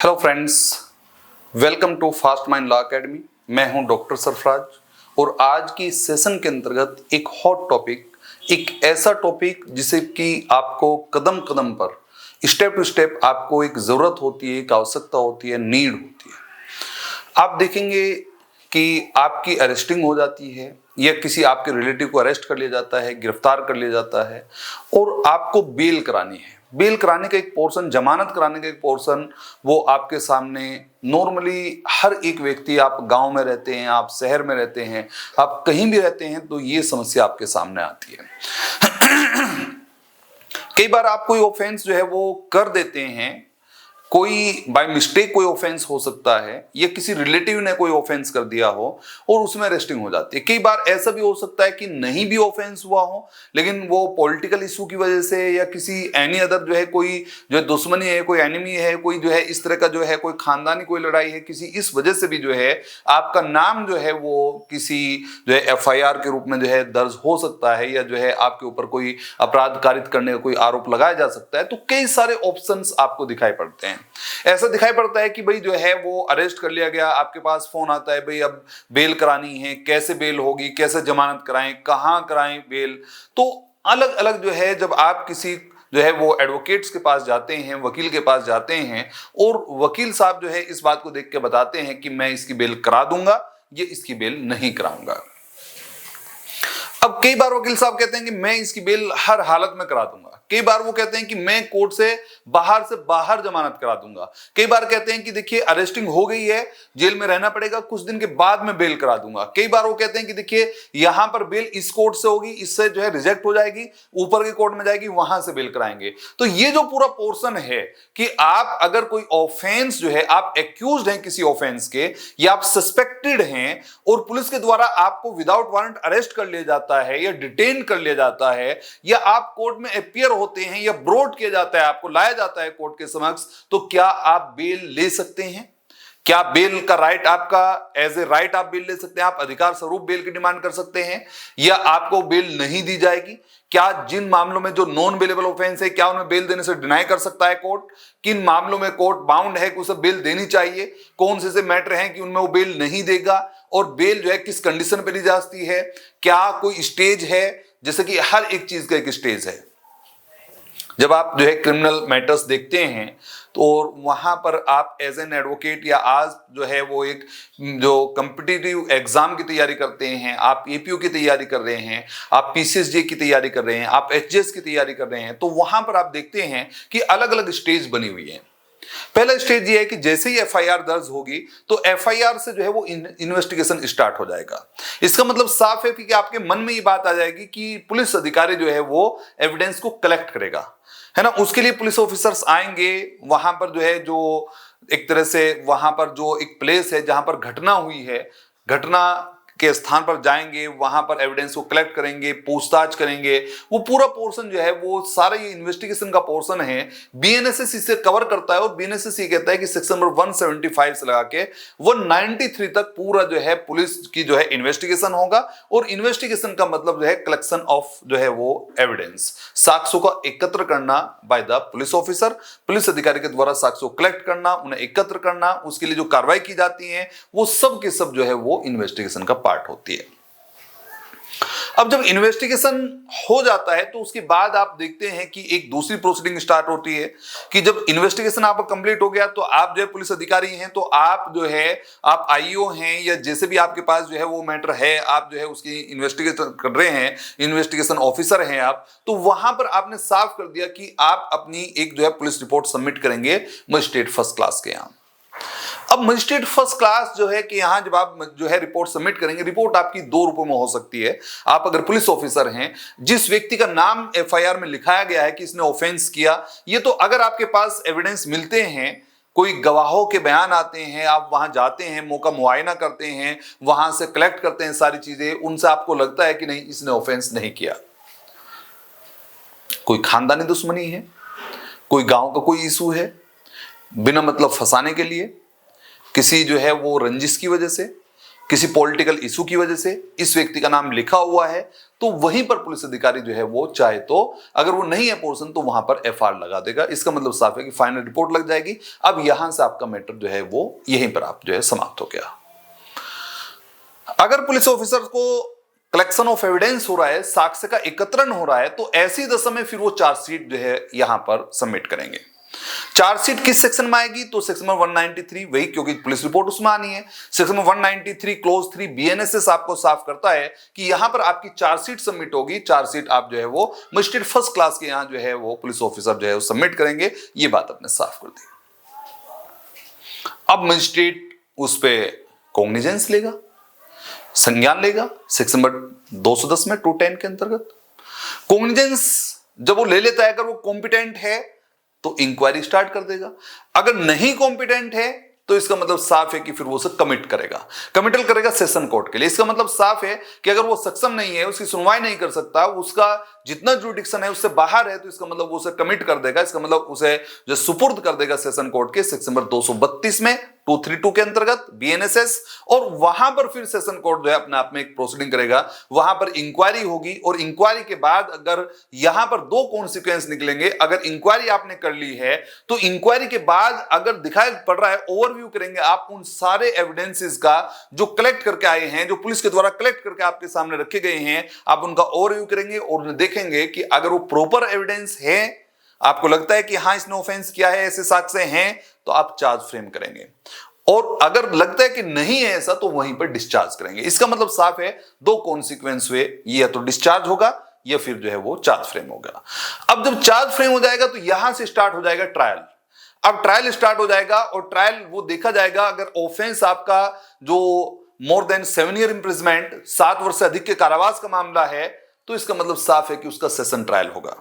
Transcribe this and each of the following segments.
Hello friends, welcome to fast mind law academy. मैं हूं doctor Sarfaraz और आज की इस सेशन के अंतर्गत एक हॉट टॉपिक, एक ऐसा टॉपिक जिसे कि आपको कदम कदम पर स्टेप टू स्टेप आपको एक ज़रूरत होती है, एक आवश्यकता होती है, नीड होती है। आप देखेंगे कि आपकी अरेस्टिंग हो जाती है या किसी आपके रिलेटिव को अरेस्ट कर लिया जाता है, गिरफ्तार कर लिया जाता है और आपको बेल करानी है। बेल कराने का एक पोर्शन, जमानत कराने का एक पोर्शन, वो आपके सामने नॉर्मली हर एक व्यक्ति, आप गांव में रहते हैं, आप शहर में रहते हैं, आप कहीं भी रहते हैं तो ये समस्या आपके सामने आती है। कई बार आप कोई ऑफेंस जो है वो कर देते हैं, कोई बाय मिस्टेक कोई ऑफेंस हो सकता है या किसी रिलेटिव ने कोई ऑफेंस कर दिया हो और उसमें अरेस्टिंग हो जाती है। कई बार ऐसा भी हो सकता है कि नहीं भी ऑफेंस हुआ हो लेकिन वो पॉलिटिकल इशू की वजह से या किसी एनी अदर जो है कोई जो है दुश्मनी है, कोई एनिमी है, कोई जो है इस तरह का जो है कोई खानदानी कोई लड़ाई है, किसी इस वजह से भी जो है आपका नाम जो है वो किसी जो है एफआईआर के रूप में जो है दर्ज हो सकता है या जो है आपके ऊपर कोई अपराध कारित करने का कोई आरोप लगाया जा सकता है। तो कई सारे ऑप्शंस आपको दिखाई पड़ते हैं। ऐसा दिखाई पड़ता है कि भाई जो है वो अरेस्ट कर लिया गया, आपके पास फोन आता है, भाई अब बेल करानी है, कैसे बेल होगी, कैसे जमानत कराएं, कहां कराएं बेल। तो अलग अलग जो है जब आप किसी जो है वो एडवोकेट्स के पास जाते हैं, वकील के पास जाते हैं और वकील साहब जो है इस बात को देख के बताते हैं कि मैं इसकी बेल करा दूंगा, ये इसकी बेल नहीं कराऊंगा। अब कई बार वकील साहब कहते हैं कि मैं इसकी बेल हर हालत में करा दूंगा, कई बार वो कहते हैं कि मैं कोर्ट से बाहर जमानत करा दूंगा, कई बार कहते हैं कि देखिए अरेस्टिंग हो गई है, जेल में रहना पड़ेगा, कुछ दिन के बाद में बेल करा दूंगा। कई बार वो कहते हैं कि देखिए यहां पर बेल इस कोर्ट से होगी, इससे जो है रिजेक्ट हो जाएगी, ऊपर के कोर्ट में जाएगी, वहां से बेल कराएंगे। तो ये जो पूरा पोर्शन है कि आप अगर कोई ऑफेंस जो है, आप एक्यूज्ड हैं किसी ऑफेंस के या आप सस्पेक्टेड हैं और पुलिस के द्वारा आपको विदाउट वारंट अरेस्ट कर लिया जाता है या डिटेन कर लिया जाता है या आप कोर्ट में अपीयर होते हैं या ब्रॉड किया जाता है, आपको लाया जाता है कोर्ट के समक्ष, तो क्या आप बेल ले सकते हैं? क्या बेल का राइट आपका एज ए राइट आप बेल ले सकते हैं? आप अधिकार स्वरूप बेल की डिमांड कर सकते हैं या आपको बेल नहीं दी जाएगी? क्या जिन मामलों में जो नॉन बेलेबल ऑफेंस है, क्या उन्हें बेल देने से डिनाई कर सकता है कोर्ट? किन मामलों में कोर्ट बाउंड है कि उसे बेल देनी चाहिए? कौन से मैटर हैं कि उनमें वो बेल नहीं देगा? और बेल जो है किस कंडीशन पर ली जाती है? क्या कोई स्टेज है? जैसे कि हर एक चीज का एक स्टेज है। जब आप जो है क्रिमिनल मैटर्स देखते हैं तो वहां पर आप एज एन एडवोकेट या आज जो है वो एक जो कॉम्पिटिटिव एग्जाम की तैयारी करते हैं, आप एपीओ की तैयारी कर रहे हैं, आप पीसीएसजे की तैयारी कर रहे हैं, आप एचजेएस की तैयारी कर रहे हैं, तो वहां पर आप देखते हैं कि अलग अलग स्टेज बनी हुई है। पहला स्टेज ये है कि जैसे ही एफआईआर दर्ज होगी तो एफआईआर से जो है वो इन्वेस्टिगेशन स्टार्ट हो जाएगा। इसका मतलब साफ है कि आपके मन में ये बात आ जाएगी कि पुलिस अधिकारी जो है वो एविडेंस को कलेक्ट करेगा, है ना। उसके लिए पुलिस ऑफिसर्स आएंगे, वहां पर जो है जो एक तरह से वहां पर जो एक प्लेस है जहां पर घटना हुई है, घटना के स्थान पर जाएंगे, वहां पर एविडेंस को कलेक्ट करेंगे, पूछताछ करेंगे। वो पूरा पोर्शन जो है वो सारा ये इन्वेस्टिगेशन का पोर्शन है। बीएनएसएस इसे कवर करता है और बीएनएसएस ये कहता है कि सेक्शन नंबर 175 से लगा के 193 तक पूरा जो है पुलिस की जो है इन्वेस्टिगेशन होगा। और इन्वेस्टिगेशन का मतलब जो है कलेक्शन ऑफ जो है वो एविडेंस, साक्ष्यों का एकत्र करना by the police officer, police अधिकारी के द्वारा साक्ष्यों कलेक्ट करना, उन्हें एकत्र करना, उसके लिए जो कार्रवाई की जाती है वो सब के सब जो है वो इन्वेस्टिगेशन का पार्ट होती है। अब जब इन्वेस्टिगेशन हो जाता है तो उसके बाद आप देखते हैं कि एक दूसरी प्रोसीडिंग स्टार्ट होती है कि जब इन्वेस्टिगेशन आपका कंप्लीट हो गया तो आप जो है पुलिस अधिकारी हैं, तो आप जो है आप आईओ हैं या जैसे भी आपके पास जो है वो मैटर है, आप जो है उसकी इन्वेस्टिगेशन कर रहे हैं, इन्वेस्टिगेशन ऑफिसर हैं आप, तो वहां पर आपने साफ कर दिया कि आप अपनी एक जो है पुलिस रिपोर्ट सबमिट करेंगे मजिस्ट्रेट फर्स्ट क्लास के यहां। अब मजिस्ट्रेट फर्स्ट क्लास जो है कि यहां जब आप जो है रिपोर्ट सबमिट करेंगे, रिपोर्ट आपकी दो रूपों में हो सकती है। आप अगर पुलिस ऑफिसर हैं, जिस व्यक्ति का नाम एफआईआर में लिखाया गया है कि इसने ऑफेंस किया, ये तो अगर आपके पास एविडेंस मिलते हैं, कोई गवाहों के बयान आते हैं, आप वहां जाते हैं, मौका मुआयना करते हैं, वहां से कलेक्ट करते हैं सारी चीजें, उनसे आपको लगता है कि नहीं इसने ऑफेंस नहीं किया, कोई खानदानी दुश्मनी है, कोई गांव का कोई इशू है, बिना मतलब फंसाने के लिए, किसी जो है वो रंजिश की वजह से, किसी पॉलिटिकल इशू की वजह से इस व्यक्ति का नाम लिखा हुआ है, तो वहीं पर पुलिस अधिकारी जो है वो चाहे तो अगर वो नहीं है पोर्शन तो वहां पर एफआईआर लगा देगा। इसका मतलब साफ है कि फाइनल रिपोर्ट लग जाएगी। अब यहां से आपका मैटर जो है वो यहीं पर आप जो है समाप्त हो गया। अगर पुलिस ऑफिसर को कलेक्शन ऑफ एविडेंस हो रहा है, साक्ष्य का एकत्रण हो रहा है, तो ऐसी दशा में फिर वो चार्जशीट जो है यहां पर सबमिट करेंगे। चार्जशीट किस सेक्शन में आएगी? तो सेक्शन नंबर 193, वही, क्योंकि पुलिस रिपोर्ट उसमें आनी है। सेक्शन नंबर 193 क्लोज 3 बीएनएसएस आपको साफ करता है कि यहां पर आपकी चार्जशीट सबमिट होगी। चार्जशीट आप जो है वो मजिस्ट्रेट फर्स्ट क्लास के यहां जो है वो पुलिस ऑफिसर जो है वो सबमिट करेंगे। ये बात आपने साफ कर दी। अब मजिस्ट्रेट उस पर कॉग्निजेंस लेगा, संज्ञान लेगा। सेक्शन नंबर 210 में 210 के अंतर्गत कॉग्निजेंस जब वो ले लेता है, अगर वो कॉम्पिटेंट है तो इंक्वायरी स्टार्ट कर देगा। अगर नहीं कॉम्पिटेंट है तो इसका मतलब साफ है कि फिर वो उसे कमिट करेगा, कमिटल करेगा सेशन कोर्ट के लिए। इसका मतलब साफ है कि अगर वो सक्षम नहीं है, उसकी सुनवाई नहीं कर सकता, उसका जितना जुडिक्शन है उससे बाहर है, तो इसका मतलब वो उसे कमिट कर देगा। इसका मतलब उसे जो सुपुर्द कर देगा सेशन कोर्ट के सेक्शन नंबर 232 में 232 के अंतर्गत बीएनएसएस, और वहां पर फिर सेशन कोर्ट जो है अपने आप में एक प्रोसीडिंग करेगा। वहां पर इंक्वायरी होगी और इंक्वायरी के बाद अगर यहां पर दो कॉन्सिक्वेंस निकलेंगे। अगर इंक्वायरी आपने कर ली है तो इंक्वायरी के बाद अगर दिखाई पड़ रहा है, ओवरव्यू करेंगे आप उन सारे एविडेंसेस का जो कलेक्ट करके आए हैं, जो पुलिस के द्वारा कलेक्ट करके आपके सामने रखे गए हैं, आप उनका ओवरव्यू करेंगे और देखेंगे कि अगर वो प्रॉपर एविडेंस है, आपको लगता है कि हाँ इसने ऑफेंस किया है, ऐसे साक्ष्य हैं, तो आप चार्ज फ्रेम करेंगे। और अगर लगता है कि नहीं है ऐसा तो वहीं पर डिस्चार्ज करेंगे। इसका मतलब साफ है, दो कॉन्सिक्वेंस हुए, ये या तो डिस्चार्ज होगा या फिर जो है वो चार्ज फ्रेम होगा। अब जब चार्ज फ्रेम हो जाएगा तो यहां से स्टार्ट हो जाएगा ट्रायल। अब ट्रायल स्टार्ट हो जाएगा और ट्रायल वो देखा जाएगा। अगर ऑफेंस आपका जो मोर देन 7 ईयर इंप्रिजमेंट, 7 वर्ष से अधिक के कारावास का मामला है, तो इसका मतलब साफ है कि उसका सेशन ट्रायल होगा।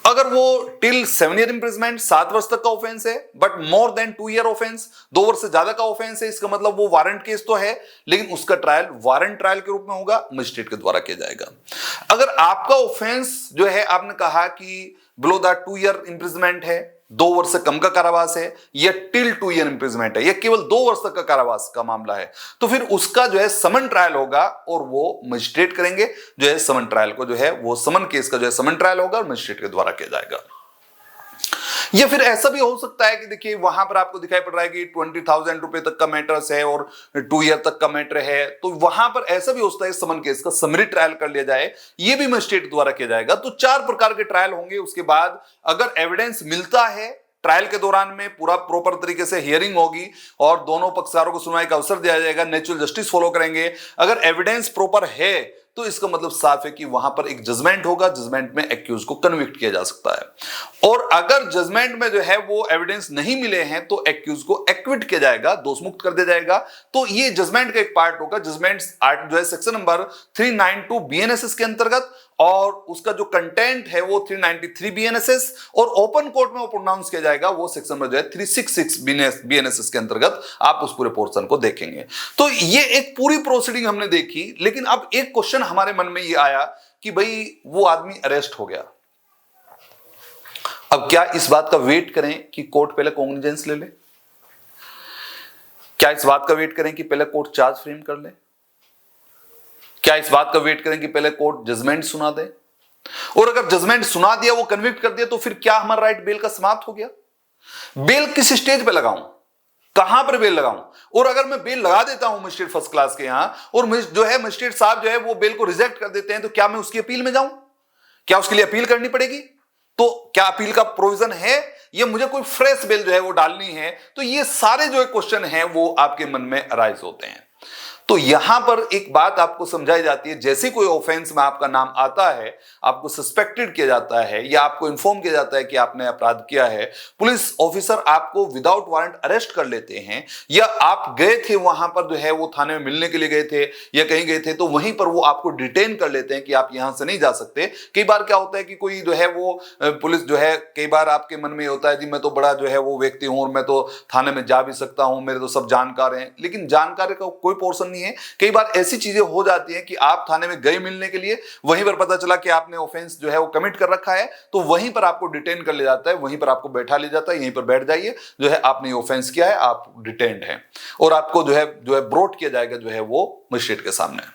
अगर वो टिल 7 ईयर इंप्रिजमेंट, 7 वर्ष तक का ऑफेंस है, but more than 2 year offence, 2 वर्ष से ज्यादा का ऑफेंस है, इसका मतलब वो वारंट केस तो है, लेकिन उसका ट्रायल वारंट ट्रायल के रूप में होगा, मजिस्ट्रेट के द्वारा किया जाएगा। अगर आपका ऑफेंस जो है, आपने कहा कि बिलो द 2 ईयर इंप्रिजमेंट है, 2 वर्ष से कम का कारावास है, या टिल 2 ईयर इंप्रिजमेंट है, या केवल 2 वर्ष तक का कारावास का मामला है, तो फिर उसका जो है समन ट्रायल होगा और वो मजिस्ट्रेट करेंगे। जो है समन ट्रायल को जो है वो समन केस का जो है समन ट्रायल होगा और मजिस्ट्रेट के द्वारा किया जाएगा। या फिर ऐसा भी हो सकता है कि देखिए वहां पर आपको दिखाई पड़ रहा है कि 20,000 रुपए तक का मैटर्स है और 2 ईयर तक का मैटर है, तो वहां पर ऐसा भी हो सकता है समन केस का समरी ट्रायल कर लिया जाए, ये भी मजिस्ट्रेट द्वारा किया जाएगा। तो 4 प्रकार के ट्रायल होंगे। उसके बाद अगर एविडेंस मिलता है, ट्रायल के दौरान में पूरा प्रॉपर तरीके से हियरिंग होगी और दोनों पक्षकारों को सुनवाई का अवसर दिया जाएगा, नेचुरल जस्टिस फॉलो करेंगे। अगर एविडेंस प्रॉपर है तो इसका मतलब साफ है कि वहां पर एक जजमेंट होगा, जजमेंट में एक्यूज को कन्विक्ट किया जा सकता है। और अगर जजमेंट में जो है वो एविडेंस नहीं मिले हैं तो एक्यूज को एक्विट किया जाएगा, दोष मुक्त कर दिया जाएगा। तो ये जजमेंट का एक पार्ट होगा। जजमेंट जो है सेक्शन नंबर 392 बीएनएसएस के अंतर्गत, और उसका जो कंटेंट है वो 393 बीएनएसएस, और ओपन कोर्ट में वो प्रोनाउंस किया जाएगा वो सेक्शन में जो है 366 बीएनएसएस के अंतर्गत आप उस पूरे पोर्शन को देखेंगे। तो ये एक पूरी प्रोसीडिंग हमने देखी। लेकिन अब एक क्वेश्चन हमारे मन में ये आया कि भाई वो आदमी अरेस्ट हो गया, अब क्या इस बात का वेट करें कि कोर्ट पहले कॉग्निजेंस ले ले? क्या इस बात का वेट करें कि पहले कोर्ट चार्ज फ्रेम कर ले? क्या इस बात का वेट करें कि पहले कोर्ट जजमेंट सुना दे? और अगर जजमेंट सुना दिया, वो कन्विक्ट कर दिया, तो फिर क्या हमारा राइट बेल का समाप्त हो गया? बेल किस स्टेज पे लगाऊं, कहां पर बेल लगाऊं? और अगर मैं बेल लगा देता हूं मजिस्ट्रेट फर्स्ट क्लास के यहां, और जो है मजिस्ट्रेट साहब जो है वो बेल को रिजेक्ट कर देते हैं, तो क्या मैं उसकी अपील में जाऊं? क्या उसके लिए अपील करनी पड़ेगी? तो क्या अपील का प्रोविजन है, या मुझे कोई फ्रेश बेल जो है वो डालनी है? तो ये सारे जो क्वेश्चन है वो आपके मन में अराइज होते हैं। तो यहां पर एक बात आपको समझाई जाती है, जैसे कोई ऑफेंस में आपका नाम आता है, आपको सस्पेक्टेड किया जाता है या आपको इन्फॉर्म किया जाता है कि आपने अपराध किया है, पुलिस ऑफिसर आपको विदाउट वारंट अरेस्ट कर लेते हैं, या आप गए थे वहां पर जो है वो थाने में मिलने के लिए गए थे या कहीं गए थे, तो वहीं पर वो आपको डिटेन कर लेते हैं कि आप यहां से नहीं जा सकते। कई बार क्या होता है कि कोई जो है वो पुलिस जो है, कई बार आपके मन में होता है कि मैं तो बड़ा जो है वो व्यक्ति हूं और मैं तो थाने में जा भी सकता हूं, मेरे तो सब जानकार हैं, लेकिन जानकारी का कोई पोर्शन करनी है। कई बार ऐसी चीजें हो जाती हैं कि आप थाने में गए मिलने के लिए, वहीं पर पता चला कि आपने ऑफेंस जो है वो कमिट कर रखा है, तो वहीं पर आपको डिटेन कर लिया जाता है, वहीं पर आपको बैठा लिया जाता है, यहीं पर बैठ जाइए, जो है आपने ऑफेंस किया है, आप डिटेन्ड हैं, और आपको जो है ब्रॉट किया जाएगा जो है वो मजिस्ट्रेट के सामने।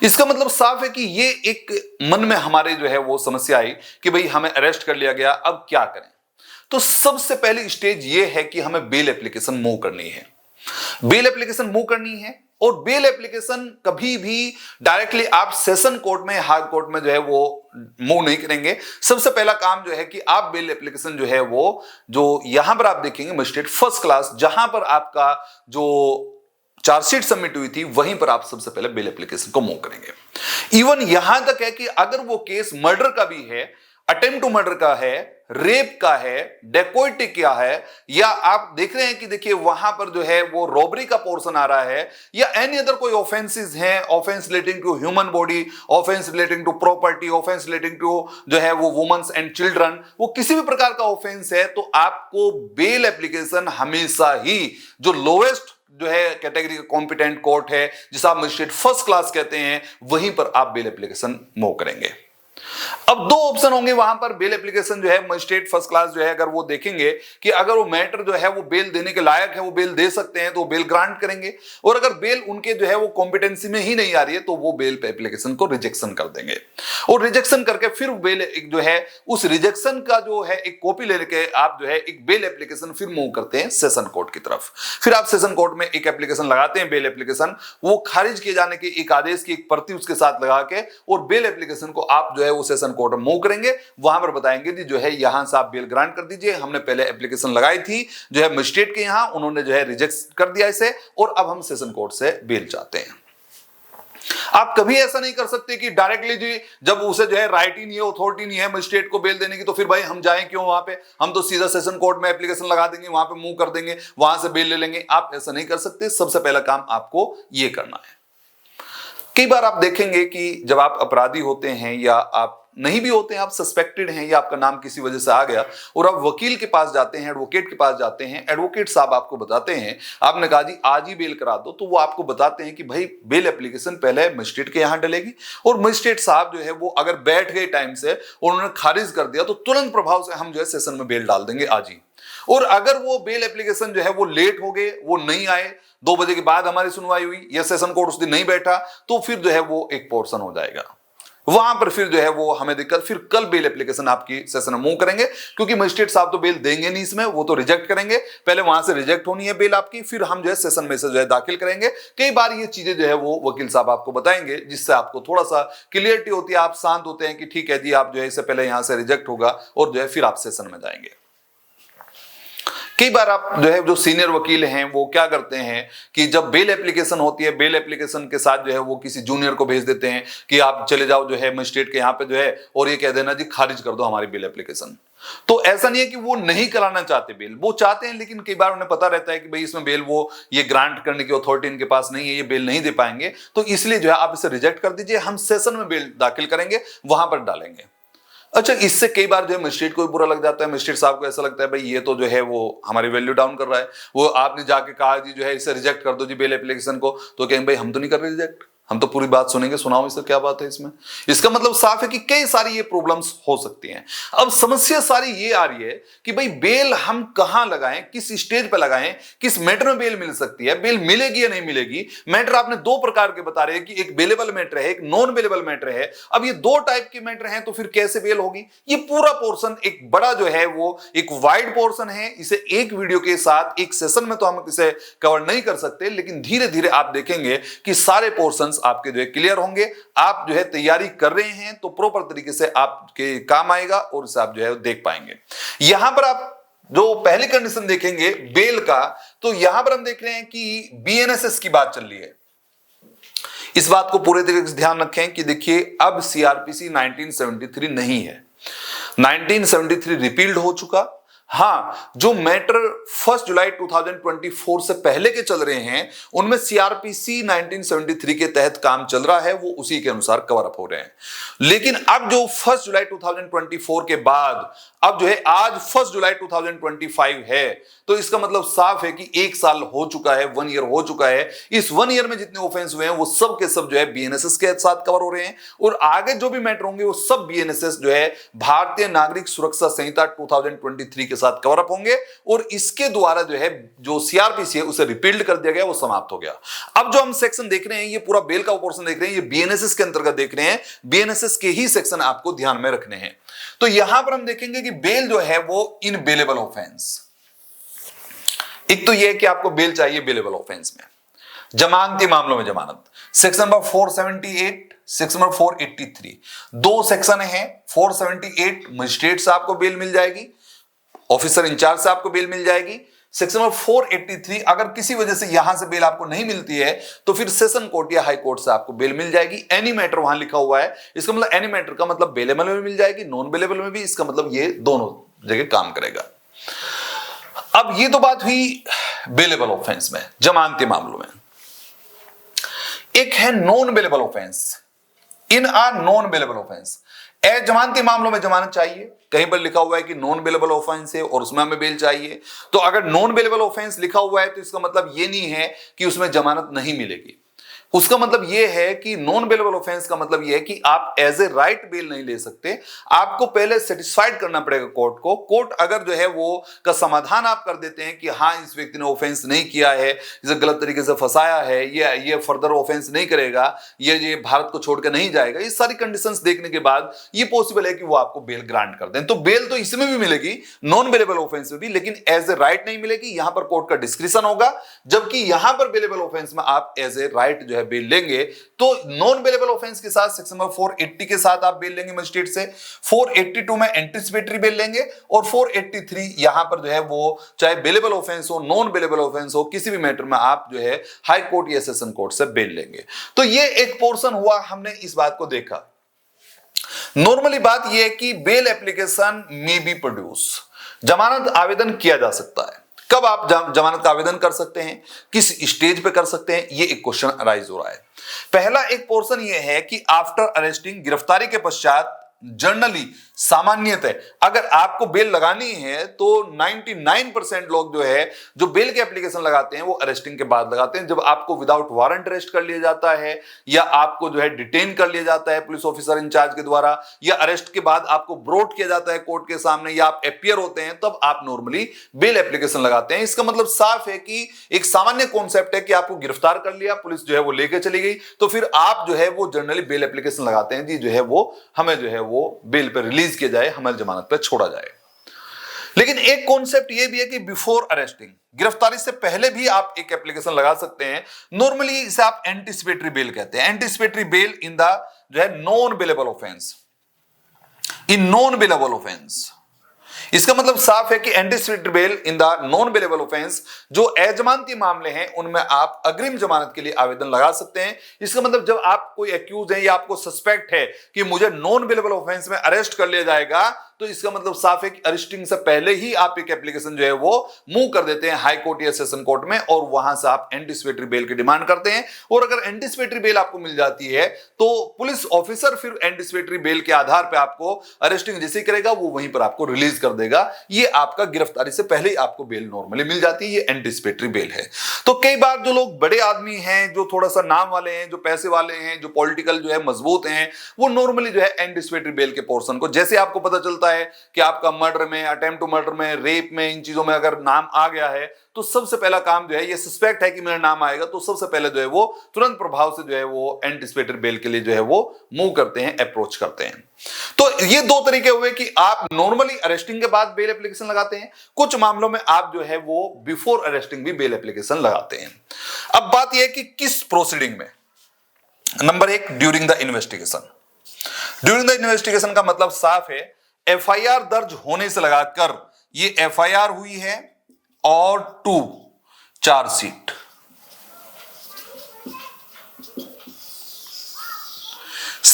इसका मतलब साफ है कि ये एक मन में हमारे जो है वो समस्या आई कि भाई हमें अरेस्ट कर लिया गया, अब क्या करें। तो सबसे पहली स्टेज ये है कि हमें बेल एप्लीकेशन मूव करनी है। बेल एप्लीकेशन मूव करनी है, और बेल एप्लीकेशन कभी भी डायरेक्टली आप सेशन कोर्ट में, हाई कोर्ट में जो है वो मूव नहीं करेंगे। सबसे पहला काम जो है कि आप बेल एप्लीकेशन जो है वो, जो यहां पर आप देखेंगे मजिस्ट्रेट फर्स्ट क्लास, जहां पर आपका जो चार्जशीट सबमिट हुई थी, वहीं पर आप सबसे पहले बेल एप्लीकेशन को मूव करेंगे। इवन यहां तक है कि अगर वो केस मर्डर का भी है, अटेम्प्ट टू मर्डर का है, रेप का है, डेकोइटी क्या है, या आप देख रहे हैं कि देखिए वहां पर जो है वो रॉबरी का पोर्शन आ रहा है, या एनी अदर कोई ऑफेंसेस हैं, offence relating to human body, offence relating to property, offence relating to जो है वो वुमेन्स एंड चिल्ड्रन, वो किसी भी प्रकार का ऑफेंस है, तो आपको बेल एप्लीकेशन हमेशा ही जो लोएस्ट जो है कैटेगरी का कॉम्पिटेंट कोर्ट है, जिसे आप मजिस्ट्रेट फर्स्ट क्लास कहते हैं, वहीं पर आप बेल एप्लीकेशन मूव करेंगे। अब दो ऑप्शन होंगे वहां पर। बेल एप्लीकेशन जो है मजिस्ट्रेट फर्स्ट क्लास जो है, अगर वो देखेंगे कि अगर वो मैटर जो है वो बेल देने के लायक है, वो बेल दे सकते हैं, तो बेल ग्रांट करेंगे, और अगर बेल उनके जो है वो कॉम्पिटेंसी में ही नहीं आ रही है, तो वो बेल एप्लीकेशन को रिजेक्शन कर देंगे, और रिजेक्शन करके फिर बेल एक जो है उस रिजेक्शन का जो है एक कॉपी लेके आप जो है एक बेल एप्लीकेशन फिर मूव करते हैं सेशन कोर्ट की तरफ। फिर आप सेशन कोर्ट में एक एप्लीकेशन लगाते हैं, बेल एप्लीकेशन, वो खारिज किए जाने के एक आदेश की एक प्रति उसके साथ लगा के, और बेल एप्लीकेशन को आप जो है वो सेशन कोर्ट में मूव करेंगे। वहां पर बताएंगे कि जो है यहां से आप बेल ग्रांट कर दीजिए, हमने पहले एप्लीकेशन लगाई थी जो है मजिस्ट्रेट के यहां, उन्होंने जो है रिजेक्ट कर दिया इसे, और अब हम सेशन कोर्ट से बेल चाहते हैं। आप कभी ऐसा नहीं कर सकते कि डायरेक्टली जी, जब उसे जो है राइट ही नहीं है, अथॉरिटी नहीं है मजिस्ट्रेट को बेल देने की, तो फिर भाई हम जाएं क्यों वहां पे, हम तो सीधा सेशन कोर्ट में एप्लीकेशन लगा देंगे, वहां पे मूव कर देंगे, वहां से बेल ले लेंगे। आप ऐसा नहीं कर सकते। सबसे पहला काम आपको यह करना है। कई बार आप देखेंगे कि जब आप अपराधी होते हैं, या आप नहीं भी होते हैं, आप सस्पेक्टेड हैं, या आपका नाम किसी वजह से आ गया, और आप वकील के पास जाते हैं, एडवोकेट के पास जाते हैं, एडवोकेट साहब आपको बताते हैं, आपने कहा जी आज ही बेल करा दो, तो वो आपको बताते हैं कि भाई बेल एप्लीकेशन पहले मजिस्ट्रेट के यहां डलेगी, और मजिस्ट्रेट साहब जो है वो अगर बैठ गए टाइम से और उन्होंने खारिज कर दिया, तो तुरंत प्रभाव से हम जो है सेशन में बेल डाल देंगे आज ही। और अगर वो बेल एप्लीकेशन जो है वो लेट हो गए, वो नहीं आए, 2 बजे के बाद हमारी सुनवाई हुई, या सेशन कोर्ट उस दिन नहीं बैठा, तो फिर जो है वो एक पोर्शन हो जाएगा, वहां पर फिर जो है वो हमें दिक्कत। फिर कल बेल एप्लीकेशन आपकी सेशन में मूव करेंगे, क्योंकि मजिस्ट्रेट साहब तो बेल देंगे नहीं इसमें, वो तो रिजेक्ट करेंगे। पहले वहां से रिजेक्ट होनी है बेल आपकी, फिर हम जो है सेशन में से जो है दाखिल करेंगे। कई बार ये चीजें जो है वो वकील साहब आपको बताएंगे, जिससे आपको थोड़ा सा क्लियरिटी होती है, आप शांत होते हैं कि ठीक है जी, आप जो है इससे पहले यहां से रिजेक्ट होगा, और जो है फिर आप सेशन में जाएंगे। कई बार आप जो है जो सीनियर वकील हैं वो क्या करते हैं कि जब बेल एप्लीकेशन होती है, बेल एप्लीकेशन के साथ जो है वो किसी जूनियर को भेज देते हैं कि आप चले जाओ जो है मजिस्ट्रेट के यहाँ पे जो है, और ये कह देना जी खारिज कर दो हमारी बेल एप्लीकेशन। तो ऐसा नहीं है कि वो नहीं कराना चाहते बेल, वो चाहते हैं, लेकिन कई बार उन्हें पता रहता है कि भाई इसमें बेल वो ये ग्रांट करने की अथॉरिटी इनके पास नहीं है, ये बेल नहीं दे पाएंगे, तो इसलिए जो है आप इसे रिजेक्ट कर दीजिए, हम सेशन में बेल दाखिल करेंगे, वहां पर डालेंगे। अच्छा, इससे कई बार जो है मजिस्ट्रेट को भी बुरा लग जाता है, मजिस्ट्रेट साहब को ऐसा लगता है भाई ये तो जो है वो हमारी वैल्यू डाउन कर रहा है, वो आपने जाके कहा जी जो है इसे रिजेक्ट कर दो जी बेल एप्लीकेशन को, तो कहेंगे भाई हम तो नहीं कर रहे रिजेक्ट, हम तो पूरी बात सुनेंगे, सुनाओ इससे क्या बात है इसमें। इसका मतलब साफ है कि कई सारी ये प्रॉब्लम्स हो सकती हैं। अब समस्या सारी ये आ रही है कि भाई बेल हम कहां लगाएं, किस स्टेज पे लगाएं, किस मैटर में बेल मिल सकती है, बेल मिलेगी या नहीं मिलेगी। मैटर आपने 2 प्रकार के बता रहे हैं कि एक बेलेबल मैटर है, एक नॉन बेलेबल मैटर है। अब ये 2 टाइप के मैटर हैं, तो फिर कैसे बेल होगी। ये पूरा पोर्शन एक बड़ा जो है वो एक वाइड पोर्शन है, इसे एक वीडियो के साथ एक सेशन में तो हम इसे कवर नहीं कर सकते, लेकिन धीरे धीरे आप देखेंगे कि सारे पोर्शन आपके जो है क्लियर होंगे। आप जो है तैयारी कर रहे हैं तो प्रॉपर तरीके से आपके काम आएगा, और इसे आप जो है देख पाएंगे। यहां पर आप जो पहली कंडीशन देखेंगे बेल का, तो यहां पर हम देख रहे हैं कि बीएनएसएस की बात चल रही है। इस बात को पूरे तरीके से ध्यान रखें कि देखिए अब सीआरपीसी 1973 नहीं है, 1973 रिपील्ड हो चुका। हाँ, जो मैटर 1 जुलाई 2024 से पहले के चल रहे हैं उनमें सीआरपीसी 1973 के तहत काम चल रहा है, वो उसी के अनुसार कवर अप हो रहे हैं। लेकिन अब जो 1 जुलाई 2024 के बाद अब जो है आज 1 जुलाई 2025 है, तो इसका मतलब साफ है कि 1 साल हो चुका है, 1 ईयर हो चुका है। इस 1 ईयर में जितने ऑफेंस हुए हैं वो सब के सब जो है बीएनएसएस के साथ कवर हो रहे हैं, और आगे जो भी मैटर होंगे वो सब बीएनएसएस जो है भारतीय नागरिक सुरक्षा संहिता 2023 के साथ कवर अप होंगे, और इसके द्वारा जो है जो सीआरपीसी है उसे रिपील्ड कर दिया गया, वो समाप्त हो गया। अब जो हम सेक्शन देख रहे हैं, ये पूरा बेल का पोर्शन देख रहे हैं, ये बीएनएसएस के अंतर्गत देख रहे हैं, बीएनएसएस के ही सेक्शन आपको ध्यान में रखने हैं। तो यहां पर हम देखेंगे कि बेल जो है वो इन बेलेबल ऑफेंस, एक तो यह है कि आपको बेल चाहिए बेलेबल ऑफेंस में, जमानती मामलों में जमानत, सेक्शन नंबर 478, सेक्शन नंबर 483, दो सेक्शन है। 478 मजिस्ट्रेट से आपको बेल मिल जाएगी, ऑफिसर इंचार्ज से आपको बेल मिल जाएगी। सेक्शन नंबर 483 अगर किसी वजह से यहां से बेल आपको नहीं मिलती है तो फिर सेशन कोर्ट या हाई कोर्ट से आपको बेल मिल जाएगी। एनी मैटर वहां लिखा हुआ है, इसका मतलब एनी मैटर का मतलब बेलेबल में मिल जाएगी, नॉन बेलेबल में भी, इसका मतलब ये दोनों जगह काम करेगा। अब ये तो बात हुई बेलेबल ऑफेंस में, जमानती मामलों में। एक है non bailable offence, in are non bailable offence. जमानती मामलों में जमानत चाहिए, कहीं पर लिखा हुआ है कि नॉन बेलेबल ऑफेंस है और उसमें हमें बेल चाहिए, तो अगर नॉन बेलेबल ऑफेंस लिखा हुआ है तो इसका मतलब यह नहीं है कि उसमें जमानत नहीं मिलेगी। उसका मतलब यह है कि नॉन बेलेबल ऑफेंस का मतलब यह है कि आप एज ए राइट बेल नहीं ले सकते, आपको पहले सेटिस्फाइड करना पड़ेगा कोर्ट को। कोर्ट अगर जो है वो का समाधान आप कर देते हैं कि हाँ इस व्यक्ति ने ऑफेंस नहीं किया है, इसे गलत तरीके से फंसाया है, ये फर्दर ऑफेंस नहीं करेगा, ये भारत को छोड़कर नहीं जाएगा, ये सारी कंडीशंस देखने के बाद ये पॉसिबल है कि वो आपको बेल ग्रांट कर दें। तो बेल तो इसमें भी मिलेगी, नॉन बेलेबल ऑफेंस में भी, लेकिन एज ए राइट नहीं मिलेगी, यहां पर कोर्ट का डिस्क्रिप्शन होगा। जबकि यहां पर बेलेबल ऑफेंस में आप एज ए राइट जो है बेल लेंगे। तो नॉन बेलेबल ऑफेंस के साथ सेक्शन नंबर 480 के साथ आप बेल लेंगे मजिस्ट्रेट से, 482 में एंटीसिपेटरी बेल लेंगे, और 483 यहां पर जो है वो चाहे बेलेबल ऑफेंस हो नॉन बेलेबल ऑफेंस हो, किसी भी मैटर में आप जो है हाई कोर्ट या सेशन कोर्ट से बेल लेंगे। तो ये एक पोर्शन हुआ, हमने इस बात को देखा। नॉर्मली बात यह है कि bail application may be produce, जमानत आवेदन किया जा सकता है। कब आप जमानत का आवेदन कर सकते हैं, किस स्टेज पे कर सकते हैं, ये एक क्वेश्चन अराइज हो रहा है। पहला एक पोर्शन ये है कि आफ्टर अरेस्टिंग, गिरफ्तारी के पश्चात, जनरली सामान्यतः अगर आपको बेल लगानी है तो 99% लोग जो है जो बेल के एप्लीकेशन लगाते हैं वो अरेस्टिंग के बाद लगाते हैं। जब आपको विदाउट वारंट अरेस्ट कर लिया जाता है, या आपको जो है डिटेन कर लिया जाता है पुलिस ऑफिसर इंचार्ज के द्वारा, या अरेस्ट के बाद आपको ब्रोड किया जाता है कोर्ट के सामने, या आप अपियर होते हैं, तब आप नॉर्मली बेल एप्लीकेशन लगाते हैं। इसका मतलब साफ है कि एक सामान्य कॉन्सेप्ट है कि आपको गिरफ्तार कर लिया, पुलिस जो है वो लेके चली गई, तो फिर आप जो है वो जनरली बेल एप्लीकेशन लगाते हैं जी जो है वो हमें जो है वो बेल पर रिलीज किया जाए, हमारी जमानत पर छोड़ा जाए। लेकिन एक कॉन्सेप्ट यह भी है कि बिफोर अरेस्टिंग, गिरफ्तारी से पहले भी आप एक एप्लीकेशन लगा सकते हैं। नॉर्मली इसे आप एंटीसिपेटरी बेल कहते हैं। एंटीसिपेटरी बेल इन द जो है non bailable offence, in non bailable offence, इसका मतलब साफ है कि anticipatory bail in the non bailable offence, जो अजमानती मामले हैं उनमें आप अग्रिम जमानत के लिए आवेदन लगा सकते हैं। इसका मतलब जब आप कोई एक्यूज है या आपको सस्पेक्ट है कि मुझे नॉन बेलेबल ऑफेंस में अरेस्ट कर लिया जाएगा, तो इसका मतलब साफ है कि अरेस्टिंग से पहले ही आप एक एप्लीकेशन जो है वो मूव कर देते हैं हाई कोर्ट या सेशन कोर्ट में, और वहां से आप एंटीसिपेटरी बेल की डिमांड करते हैं। और अगर एंटीसिपेटरी बेल आपको मिल जाती है तो पुलिस ऑफिसर फिर एंटीसिपेटरी बेल के आधार पर आपको अरेस्टिंग जैसे करेगा वो वहीं पर आपको रिलीज कर देगा। ये आपका गिरफ्तारी से पहले ही आपको बेल नॉर्मली मिल जाती है, ये एंटीसिपेटरी बेल है। तो कई बार जो लोग बड़े आदमी हैं, जो थोड़ा सा नाम वाले हैं, जो पैसे वाले हैं, जो पॉलिटिकल जो है मजबूत हैं, वो नॉर्मली जो है एंटीसिपेटरी बेल के पोर्शन को, जैसे आपको पता चलता है कि आपका मर्डर में, अटेम्प्ट टू मर्डर में, रेप में, इन चीजों में अगर नाम आ गया है तो सबसे पहला काम जो है, ये सस्पेक्ट है कि मेरा नाम आएगा, तो सबसे पहले जो है वो तुरंत प्रभाव से जो है वो एंटीसिपेटरी बेल के लिए जो है वो मूव करते हैं, अप्रोच करते हैं। तो ये दो तरीके हुए कि आप नॉर्मली अरेस्टिंग के बाद बेल एप्लीकेशन लगाते हैं, कुछ मामलों में आप जो है वो बिफोर अरेस्टिंग भी बेल एप्लीकेशन लगाते हैं। अब बात यह है कि किस प्रोसीडिंग में। Number 1, during the investigation. During the investigation का मतलब साफ है एफआईआर दर्ज होने से लगाकर, ये एफआईआर हुई है और 2 चार्जशीट,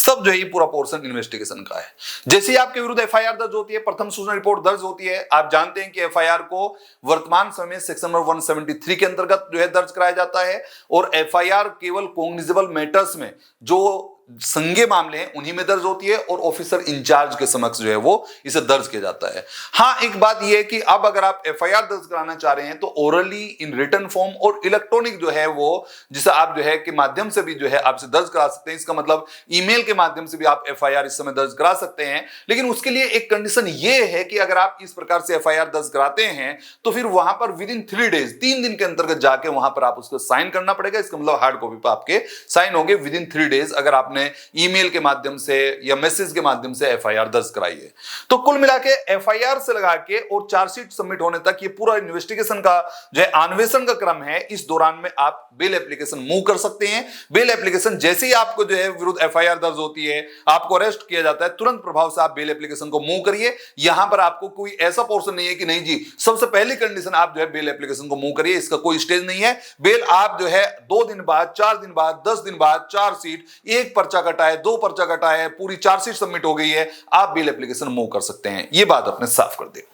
सब जो है ये पूरा पोर्शन इन्वेस्टिगेशन का है। जैसे ही आपके विरुद्ध एफआईआर दर्ज होती है, प्रथम सूचना रिपोर्ट दर्ज होती है, आप जानते हैं कि एफआईआर को वर्तमान समय सेक्शन नंबर 173 के अंतर्गत जो है दर्ज कराया जाता है और एफआईआर केवल कॉग्निजेबल मैटर्स में जो संज्ञेय मामले हैं उन्हीं में दर्ज होती है और ऑफिसर इंचार्ज के समक्ष जो है वो इसे दर्ज किया जाता है। हाँ, एक बात यह है कि अब अगर आप एफआईआर दर्ज कराना चाह रहे हैं तो ओरली, इन रिटन फॉर्म और इलेक्ट्रॉनिक जो है वो जिसे आप जो है के माध्यम से भी जो है आपसे दर्ज करा सकते हैं। इसका मतलब ईमेल के माध्यम से भी आप एफआईआर इस समय दर्ज करा सकते हैं। लेकिन उसके लिए एक कंडीशन ये है कि अगर आप इस प्रकार से एफआईआर दर्ज कराते हैं तो फिर वहां पर विद इन 3 डेज, 3 दिन के अंतर्गत जाके वहां पर आप उसको साइन करना पड़ेगा। इसका मतलब हार्ड कॉपी पर आपके साइन होंगे विद इन 3 डेज अगर आपने ईमेल के माध्यम से या मैसेज के माध्यम से एफआईआर दर्ज कराई है। तो कुल मिला के एफआईआर से लगा के और चार्जशीट सबमिट होने तक ये पूरा इन्वेस्टिगेशन का जो है अन्वेषण का क्रम है। इस दौरान में आप बेल एप्लीकेशन मूव कर सकते हैं। बेल एप्लीकेशन जैसे ही आपको जो है विरुद्ध एफआईआर दर्ज होती है, आपको अरेस्ट किया जाता है, तुरंत प्रभाव से आप बेल एप्लीकेशन को मूव करिए। यहां पर आपको कोई ऐसा पोर्शन नहीं है कि नहीं जी सबसे पहली कंडीशन आप जो है बेल एप्लीकेशन को मूव करिए, इसका कोई स्टेज नहीं है। बेल आप जो है 2 दिन बाद, 4 दिन बाद, 10 दिन बाद, चार्जशीट, एक पर्चा कटा है, 2 पर्चा कटा है, पूरी चार्जशीट सबमिट हो गई है, आप बेल एप्लीकेशन मूव कर सकते हैं। यह बात अपने साफ कर दे।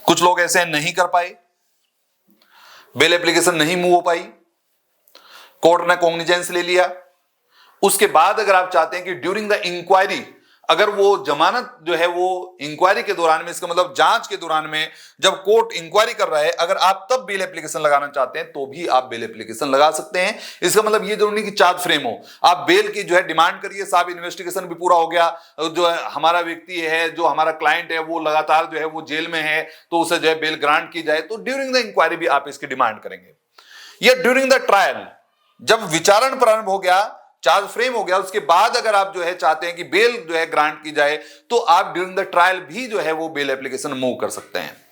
कुछ लोग ऐसे नहीं कर पाए, बेल एप्लीकेशन नहीं मूव हो पाई, कोर्ट ने कॉग्निजेंस ले लिया। उसके बाद अगर आप चाहते हैं कि ड्यूरिंग द इंक्वायरी, अगर वो जमानत जो है वो इंक्वायरी के दौरान में, इसका मतलब जांच के दौरान में जब कोर्ट इंक्वायरी कर रहा है, अगर आप तब बेल एप्लीकेशन लगाना चाहते हैं तो भी आप बेल एप्लीकेशन लगा सकते हैं। इसका मतलब ये जरूरी नहीं कि चार्ज फ्रेम हो, आप बेल की जो है डिमांड करिए, साहब इन्वेस्टिगेशन भी पूरा हो गया, जो है हमारा व्यक्ति है, जो हमारा क्लाइंट है वो लगातार जो है वो जेल में है, तो उसे जो है बेल ग्रांट की जाए, तो ड्यूरिंग द इंक्वायरी भी आप इसकी डिमांड करेंगे। या ड्यूरिंग द ट्रायल, जब विचारण प्रारंभ हो गया, चार्ज फ्रेम हो गया, उसके बाद अगर आप जो है चाहते हैं कि बेल जो है ग्रांट की जाए तो आप ड्यूरिंग द ट्रायल भी जो है वो बेल एप्लीकेशन मूव कर सकते हैं।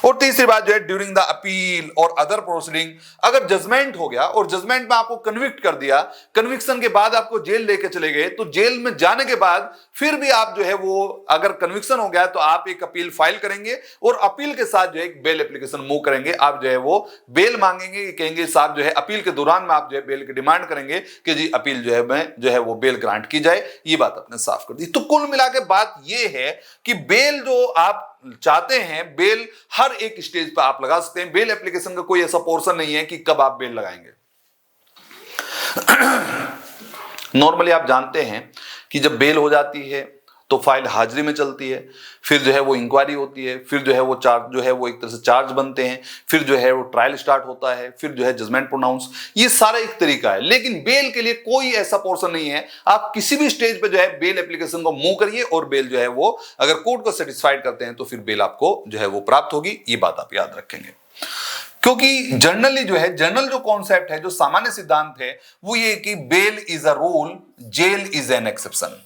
और तीसरी बात जो है ड्यूरिंग द अपील और अदर प्रोसीडिंग, अगर जजमेंट हो गया और जजमेंट में आपको कन्विक्ट कर दिया, कन्विक्शन के बाद आपको जेल लेके चले गए, तो जेल में जाने के बाद फिर भी आप जो है वो अगर कन्विक्शन हो गया तो आप एक अपील फाइल करेंगे और अपील के साथ जो है एक बेल एप्लीकेशन मूव करेंगे। आप जो है वो बेल मांगेंगे, कहेंगे साहब जो है अपील के दौरान में आप जो है बेल की डिमांड करेंगे कि जी अपील जो है मैं जो है वो बेल ग्रांट की जाए। ये बात आपने साफ कर दी। तो कुल मिला के बात ये है कि बेल जो आप चाहते हैं, बेल हर एक स्टेज पर आप लगा सकते हैं। बेल एप्लीकेशन का कोई ऐसा पोर्शन नहीं है कि कब आप बेल लगाएंगे। नॉर्मली आप जानते हैं कि जब बेल हो जाती है तो फाइल हाजिरी में चलती है, फिर जो है वो इंक्वायरी होती है, फिर जो है वो चार्ज जो है वो एक तरह से चार्ज बनते हैं, फिर जो है वो ट्रायल स्टार्ट होता है, फिर जो है जजमेंट प्रोनाउंस। ये सारा एक तरीका है। लेकिन बेल के लिए कोई ऐसा पोर्शन नहीं है। आप किसी भी स्टेज पे जो है बेल एप्लीकेशन को मूव करिए और बेल जो है वो अगर कोर्ट को सेटिस्फाइड करते हैं तो फिर बेल आपको जो है वो प्राप्त होगी। ये बात आप याद रखेंगे, क्योंकि जनरली जो है जनरल जो कॉन्सेप्ट है, जो सामान्य सिद्धांत है वो ये कि bail is a rule, jail is an exception.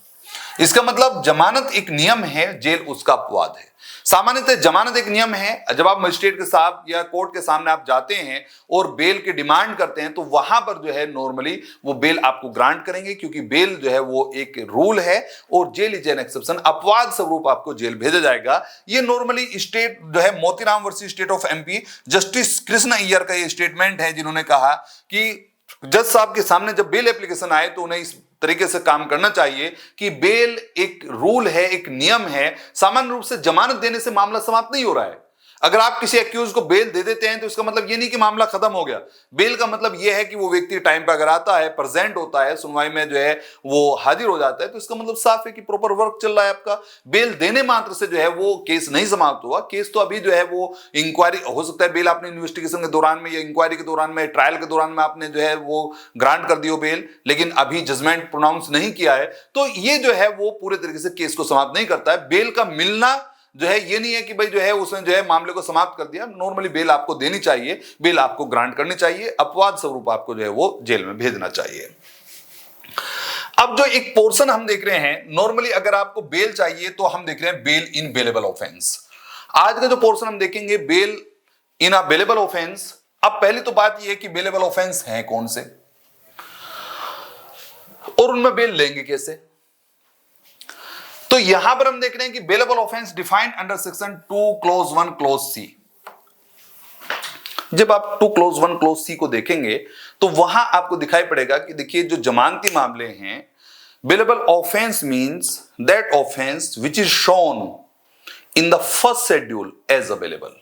इसका मतलब जमानत एक नियम है, जेल उसका अपवाद है। सामान्यतः जमानत एक नियम है। जब आप मजिस्ट्रेट के साथ या कोर्ट के सामने आप जाते हैं और बेल की डिमांड करते हैं तो वहां पर जो है नॉर्मली वो बेल आपको ग्रांट करेंगे, क्योंकि बेल जो है वो एक रूल है और जेल इज एन एक्सेप्शन, अपवाद स्वरूप आपको जेल भेजा जाएगा। ये नॉर्मली स्टेट जो है Motiram versus state of MP, justice Krishna Iyer का ये स्टेटमेंट है, जिन्होंने कहा कि जज साहब के सामने जब बेल एप्लीकेशन आए तो उन्हें इस तरीके से काम करना चाहिए कि बेल एक रूल है, एक नियम है। सामान्य रूप से जमानत देने से मामला समाप्त नहीं हो रहा है। अगर आप किसी एक्यूज को बेल दे देते हैं तो इसका मतलब ये नहीं कि मामला खत्म हो गया। बेल का मतलब ये है कि वो व्यक्ति टाइम पर अगर आता है, प्रेजेंट होता है, सुनवाई में जो है वो हाजिर हो जाता है, तो इसका मतलब साफ है कि प्रॉपर वर्क चल रहा है आपका। बेल देने मात्र से जो है वो केस नहीं समाप्त हुआ। केस तो अभी जो है वो इंक्वायरी हो सकता है, बेल आपने इन्वेस्टिगेशन के दौरान में या इंक्वायरी के दौरान में, ट्रायल के दौरान में आपने जो है वो ग्रांट कर दियो बेल, लेकिन अभी जजमेंट प्रोनाउंस नहीं किया है, तो ये जो है वो पूरे तरीके से केस को समाप्त नहीं करता है। बेल का मिलना जो है ये नहीं है कि भाई जो है उसने जो है मामले को समाप्त कर दिया। नॉर्मली बेल आपको देनी चाहिए, बेल आपको ग्रांट करनी चाहिए, अपवाद स्वरूप आपको जो है वो जेल में भेजना चाहिए। अब जो एक पोर्शन हम देख रहे हैं, नॉर्मली अगर आपको बेल चाहिए तो हम देख रहे हैं बेल इन बेलेबल ऑफेंस। आज का जो पोर्शन हम देखेंगे bell in a bailable offence. अब पहली तो बात यह है कि बेलेबल ऑफेंस है कौन से और उनमें बेल लेंगे कैसे। तो यहां पर हम देख रहे हैं कि bailable offence defined under section 2 clause 1 clause C. जब आप 2 क्लोज 1 क्लोज सी को देखेंगे तो वहां आपको दिखाई पड़ेगा कि देखिए जो जमानती मामले हैं, bailable offence means that offence which is shown in the first schedule as available.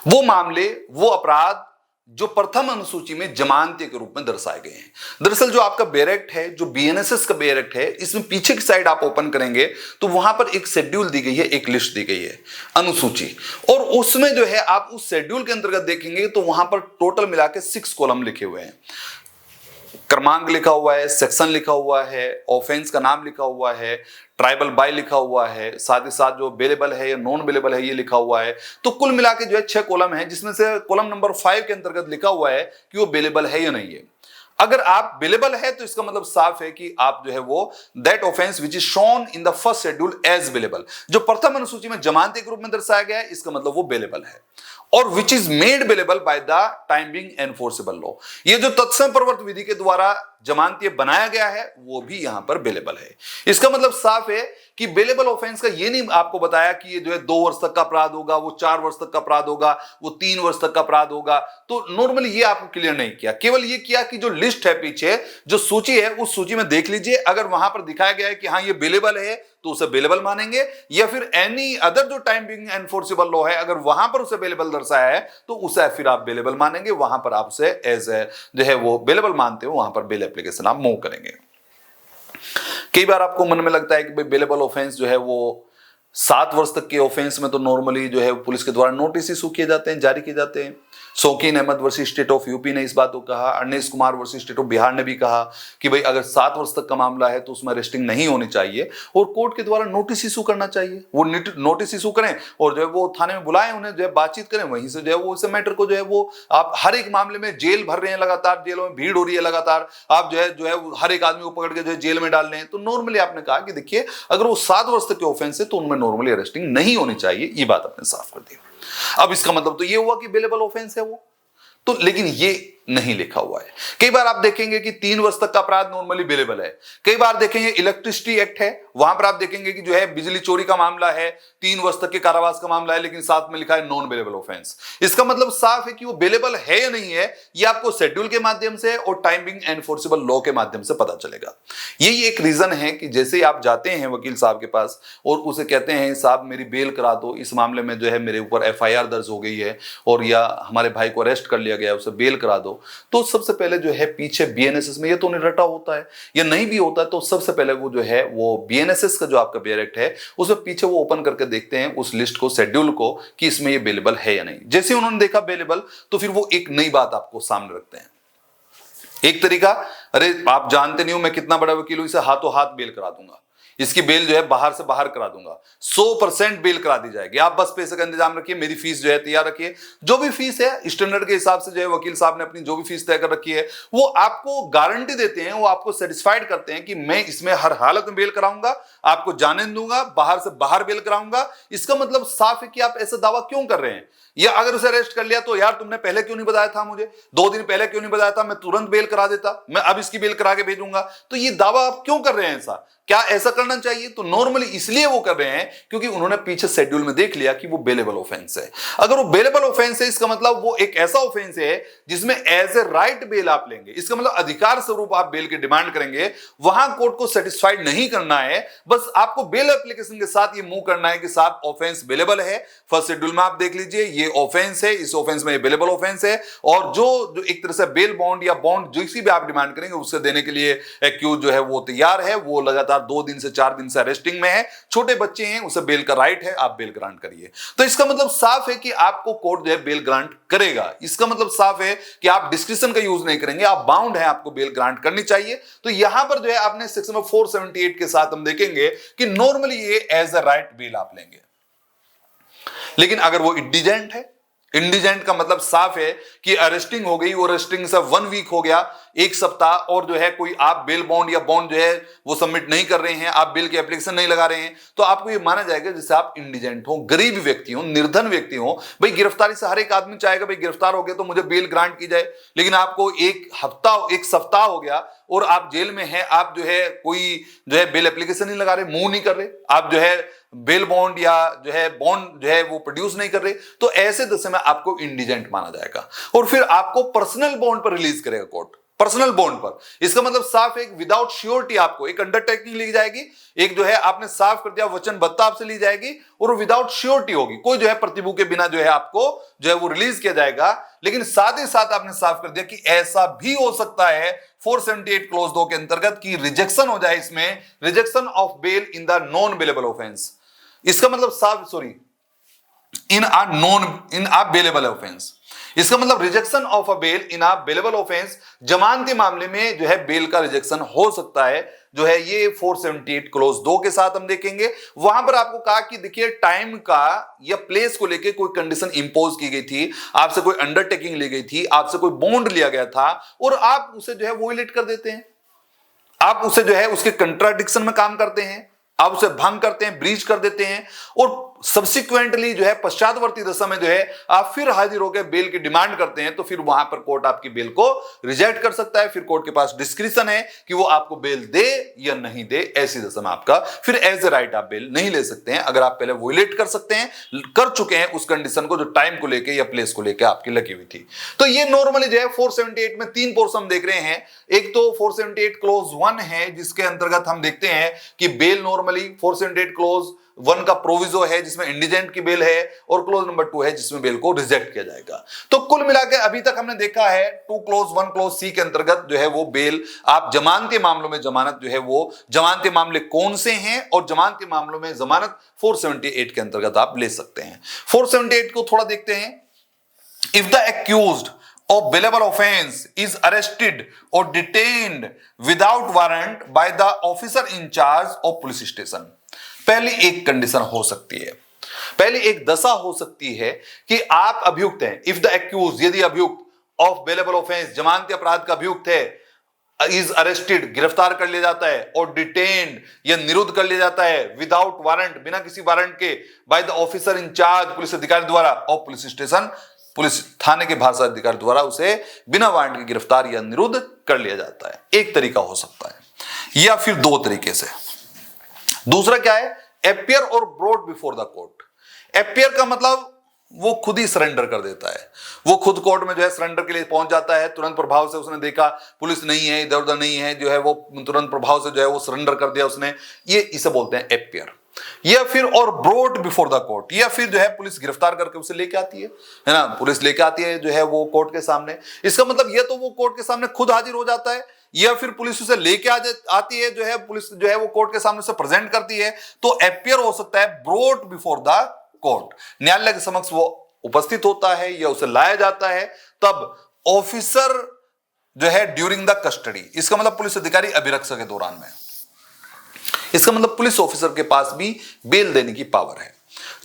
वो मामले, वो अपराध जो प्रथम अनुसूची में जमानती के रूप में दर्शाए गए हैं। दरअसल जो आपका बेर एक्ट है, जो बीएनएसएस का बेर एक्ट है, इसमें पीछे की साइड आप ओपन करेंगे तो वहां पर एक शेड्यूल दी गई है, एक लिस्ट दी गई है, अनुसूची। और उसमें जो है आप उस शेड्यूल के अंतर्गत देखेंगे तो वहां पर टोटल मिला के 6 कॉलम लिखे हुए हैं। क्रमांक लिखा हुआ है, सेक्शन लिखा हुआ है, ऑफेंस का नाम लिखा हुआ है, ट्राइबल बाय लिखा हुआ है, साथ ही साथ जो बेलेबल है या नॉन बेलेबल है ये लिखा हुआ है। तो कुल मिला के जो है 6 कॉलम है, जिसमें से कॉलम नंबर 5 के अंतर्गत लिखा हुआ है कि वो बेलेबल है या नहीं है। अगर आप बेलेबल है तो इसका मतलब साफ है कि आप जो है वो that offence which is shown in the first schedule as bailable, जो प्रथम अनुसूची में जमानती के रूप में दर्शाया गया है, इसका मतलब वो बेलेबल है। और which is made bailable by the time being enforceable law, ये जो तत्सम प्रवर्त विधि के द्वारा जमानती बनाया गया है वो भी यहां पर बेलेबल है। इसका मतलब साफ है कि बेलेबल ऑफेंस का ये नहीं आपको बताया कि ये जो है 2 वर्ष तक का अपराध होगा, वो 4 वर्ष तक का अपराध होगा, वो 3 वर्ष तक का अपराध होगा। तो नॉर्मली ये आपको क्लियर नहीं किया, केवल ये किया कि जो लिस्ट है पीछे जो सूची है उस सूची में देख लीजिए, अगर वहां पर दिखाया गया है कि हाँ ये बेलेबल है तो उसे बेलेबल मानेंगे, या फिर एनी अदर जो टाइम बीइंग एनफोर्सेबल लॉ है अगर वहां पर उसे बेलेबल दर्शाया है तो उसे फिर आप बेलेबल मानेंगे, वहां पर आप उसे एज जो है वो बेलेबल मानते हो, वहां पर बेल एप्लीकेशन आप मूव करेंगे। कई बार आपको मन में लगता है कि भाई बेलेबल ऑफेंस जो है वो 7 वर्ष तक के ऑफेंस में तो नॉर्मली जो है पुलिस के द्वारा नोटिस इशू किए जाते हैं, जारी किए जाते हैं। Shaukeen Ahmad versus state of UP ने इस बात को कहा, Arnesh Kumar versus state of Bihar ने भी कहा कि भाई अगर 7 वर्ष तक का मामला है तो उसमें अरेस्टिंग नहीं होनी चाहिए और कोर्ट के द्वारा नोटिस इशू करना चाहिए। वो नोटिस इशू करें और जो है वो थाने में बुलाएं, उन्हें जो है बातचीत करें, वहीं से जो है वो इस मैटर को जो है वो आप हर एक मामले में जेल भर रहे हैं, लगातार जेलों में भीड़ हो रही है, लगातार आप जो है हर एक आदमी को पकड़ के जो है जेल में डाल रहे हैं। तो नॉर्मली आपने कहा कि देखिए अगर वो 7 वर्ष तक के ऑफेंस है तो उनमें नॉर्मली अरेस्टिंग नहीं होनी चाहिए, ये बात आपने साफ कर दी। अब इसका मतलब तो ये हुआ कि बेलेबल ऑफेंस है वो तो, लेकिन ये नहीं लिखा हुआ है। कई बार आप देखेंगे कि 3 वर्ष तक का अपराध नॉर्मली बेलेबल है, कई बार देखेंगे इलेक्ट्रिसिटी एक्ट है, वहां पर आप देखेंगे कि जो है बिजली चोरी का मामला है, 3 वर्ष तक के कारावास का मामला है, लेकिन साथ में लिखा है नॉन बेलेबल ऑफेंस। इसका मतलब साफ है कि वो बेलेबल है या नहीं है ये आपको शेड्यूल के माध्यम से और टाइम बीइंग एनफोर्सेबल लॉ के माध्यम से पता चलेगा। यही एक रीजन है कि जैसे ही आप जाते हैं वकील साहब के पास और उसे कहते हैं साहब मेरी बेल करा दो, इस मामले में जो है मेरे ऊपर एफआईआर दर्ज हो गई है और या हमारे भाई को अरेस्ट कर लिया गया है, उसे बेल करा दो, तो सबसे पहले जो है पीछे बीएनएसएस में ये तो नहीं रटा होता है, या नहीं भी होता है तो सबसे पहले वो जो है वो बीएनएसएस का जो आपका बेयर एक्ट है उसमें पीछे वो ओपन करके देखते हैं उस लिस्ट को, शेड्यूल को, कि इसमें ये बेलेबल है या नहीं। जैसे उन्होंने देखा बेलेबल तो फिर वो एक नई बात आपको सामने रखते हैं। एक तरीका, अरे आप जानते नहीं हो मैं कितना बड़ा वकील हूं, इसे हाथों हाथ बेल करा दूंगा, इसकी बेल जो है बाहर से बाहर करा दूंगा, 100% बेल करा दी जाएगी, आप बस पैसे का इंतजाम रखिए, मेरी फीस जो है तैयार रखिए। जो भी फीस है स्टैंडर्ड के हिसाब से जो है वकील साहब ने अपनी जो भी फीस तय कर रखी है वो आपको गारंटी देते हैं, वो आपको सेटिस्फाइड करते हैं कि मैं इसमें हर हालत में बेल कराऊंगा, आपको जाने दूंगा, बाहर से बाहर बेल कराऊंगा। इसका मतलब साफ है कि आप ऐसा दावा क्यों कर रहे हैं, या अगर उसे अरेस्ट कर लिया तो यार तुमने पहले क्यों नहीं बताया था, मुझे 2 दिन पहले क्यों नहीं बताया था, मैं तुरंत बेल करा देता, मैं अब इसकी बेल करा के भेजूंगा। तो ये दावा आप क्यों कर रहे हैं, ऐसा क्या ऐसा करना चाहिए? तो नॉर्मली इसलिए वो कर रहे हैं क्योंकि उन्होंने पीछे शेड्यूल में देख लिया कि वो बेलेबल ऑफेंस है। अगर वो बेलेबल ऑफेंस है इसका मतलब वो एक ऐसा ऑफेंस है जिसमें एज ए राइट बेल आप लेंगे, इसका मतलब अधिकार स्वरूप आप बेल की डिमांड करेंगे। वहां कोर्ट को सेटिस्फाइड नहीं करना है, बस आपको बेल एप्लीकेशन के साथ ये मूव करना है कि साहब ऑफेंस बेलेबल है, फर्स्ट शेड्यूल में आप देख लीजिए ये ऑफेंस है, इस ऑफेंस में ये बेलेबल ऑफेंस है, और जो एक तरह से बेल बॉन्ड या बॉन्ड जिसी भी आप डिमांड करेंगे उससे देने के लिए एक्यूज जो है वो तैयार है, वो लगातार 2 दिन से 4 दिन से अरेस्टिंग में है, छोटे बच्चे हैं, उसे बेल का राइट है, आप बेल ग्रांट करिए। तो इसका मतलब साफ है कि आपको कोर्ट जो है बेल ग्रांट करेगा। इसका मतलब साफ है कि आप डिस्क्रिप्शन का यूज नहीं करेंगे, आप बाउंड है, आपको बेल ग्रांट करनी चाहिए। तो यहां पर जो है आपने सेक्शन 478 के साथ हम देखेंगे कि नॉर्मली ये एज अ राइट बेल आप लेंगे। लेकिन अगर वो इंडिजेंट है, इंडिजेंट का मतलब साफ है कि अरेस्टिंग हो गई, वो अरेस्टिंग से 1 वीक हो गया, 1 सप्ताह, और जो है कोई आप बेल बॉन्ड या बॉन्ड जो है वो सबमिट नहीं कर रहे हैं, आप बेल की एप्लीकेशन नहीं लगा रहे हैं, तो आपको ये माना जाएगा जैसे आप इंडिजेंट हो, गरीब व्यक्ति हो, निर्धन व्यक्ति हो। भाई गिरफ्तारी से हर एक आदमी चाहेगा भाई गिरफ्तार हो गया तो मुझे बेल ग्रांट की जाए, लेकिन आपको 1 सप्ताह हो गया और आप जेल में हैं, आप जो है कोई जो है बेल एप्लीकेशन नहीं लगा रहे, मूव नहीं कर रहे, आप जो है बेल बॉन्ड या जो है बॉन्ड जो है वो प्रोड्यूस नहीं कर रहे, तो ऐसे दशा में आपको इंडिजेंट माना जाएगा और फिर आपको पर्सनल बॉन्ड पर रिलीज करेगा कोर्ट। पर्सनल बॉन्ड पर। इसका मतलब साफ एक विदाउट श्योरिटी आपको एक अंडरटेकिंग ली जाएगी, एक जो है आपने साफ कर दिया वचनबद्धता आपसे ली जाएगी और विदाउट श्योरिटी होगी, कोई जो है प्रतिभू के बिना जो है आपको जो है वो रिलीज किया जाएगा। लेकिन साथ ही साथ आपने साफ कर दिया कि ऐसा भी हो सकता है 478 क्लोज 2 के अंतर्गत कि रिजेक्शन हो जाए, इसमें rejection of bail in the non bailable offence. इसका मतलब साफ इन आ बेलेबल ऑफेंस, इसका मतलब rejection of a bail in a bailable offence, जमानती मामले में जो है बेल का रिजेक्शन हो सकता है, जो है ये 478 क्लोज 2 के साथ हम देखेंगे। वहां पर आपको कहा कि देखिए टाइम का या प्लेस को लेकर कोई कंडीशन इंपोज की गई थी, आपसे कोई अंडरटेकिंग ली गई थी, आपसे कोई बॉन्ड लिया गया था और आप उसे जो है वोलेट कर देते हैं, आप उसे जो है उसके कंट्राडिक्शन में काम करते हैं, आप उसे भंग करते हैं, ब्रीच कर देते हैं और सब्सिक्वेंटली जो है पश्चातवर्ती दशा में जो है आप फिर हाजिर होकर बेल की डिमांड करते हैं, तो फिर वहां पर कोर्ट आपकी बेल को रिजेक्ट कर सकता है। फिर कोर्ट के पास डिस्क्रिप्शन है कि वो आपको बेल दे या नहीं दे। ऐसी दशा में आपका फिर एज ए राइट आप बेल नहीं ले सकते हैं, अगर आप पहले वोलेट कर सकते हैं, कर चुके हैं उस कंडीशन को जो टाइम को लेकर या प्लेस को लेकर आपकी लगी हुई थी। तो ये नॉर्मली जो है 478 में 3 पोर्शन हम देख रहे हैं। एक तो 478 क्लोज 1 है जिसके अंतर्गत हम देखते हैं कि बेल नॉर्मली 478 क्लोज 1 का प्रोविजो है जिसमें इंडिजेंट की बेल है और क्लोज नंबर 2 है जिसमें बेल को रिजेक्ट किया जाएगा। तो कुल मिलाकर अभी तक हमने देखा है 2 क्लोज 1 क्लोज सी के अंतर्गत जो है वो बेल आप जमानती मामलों में जमानत जो है वो जमानती मामले कौन से हैं और जमानती मामलों में जमानत 478 के अंतर्गत आप ले सकते हैं। 478 को थोड़ा देखते हैं। If the accused of bailable offense is arrested or detained without warrant by the officer in charge of police station। पहली एक कंडीशन हो सकती है, पहली एक दशा हो सकती है कि आप अभियुक्त हैं। इफ द एक्यूज, यदि अभियुक्त ऑफ बेलेबल ऑफेंस, जमानती अपराध का अभियुक्त है, इज अरेस्टेड, गिरफ्तार कर लिया जाता है, और डिटेन्ड या निरुद्ध कर लिया जाता है विदाउट वारंट, बिना किसी वारंट के, by the officer in charge, police अधिकारी द्वारा, ऑफ पुलिस स्टेशन, पुलिस थाने के भाषा अधिकारी द्वारा उसे बिना वारंट के गिरफ्तार या निरुद्ध कर लिया जाता है। एक तरीका हो सकता है, या फिर 2 तरीके से। दूसरा क्या है? एपियर और brought before the court. Appear का मतलब वो खुद ही सरेंडर कर देता है, वो खुद कोर्ट में जो है सरेंडर के लिए पहुंच जाता है, तुरंत प्रभाव से उसने देखा पुलिस नहीं है, इधर उधर नहीं है, जो है वो तुरंत प्रभाव से जो है वो सरेंडर कर दिया उसने, ये इसे बोलते हैं एपियर। या फिर और ब्रोड बिफोर द कोर्ट, या फिर जो है पुलिस गिरफ्तार करके उसे लेके आती है ना, पुलिस लेके आती है जो है वो कोर्ट के सामने। इसका मतलब ये तो वो कोर्ट के सामने खुद हाजिर हो जाता है, या फिर पुलिस उसे लेके आती है, जो है पुलिस जो है वो कोर्ट के सामने उसे प्रेजेंट करती है। तो एपियर हो सकता है ब्रोड बिफोर द कोर्ट, न्यायालय के समक्ष वो उपस्थित होता है या उसे लाया जाता है। तब ऑफिसर जो है ड्यूरिंग द कस्टडी, इसका मतलब पुलिस अधिकारी अभिरक्षा के दौरान में, इसका मतलब पुलिस ऑफिसर के पास भी बेल देने की पावर है।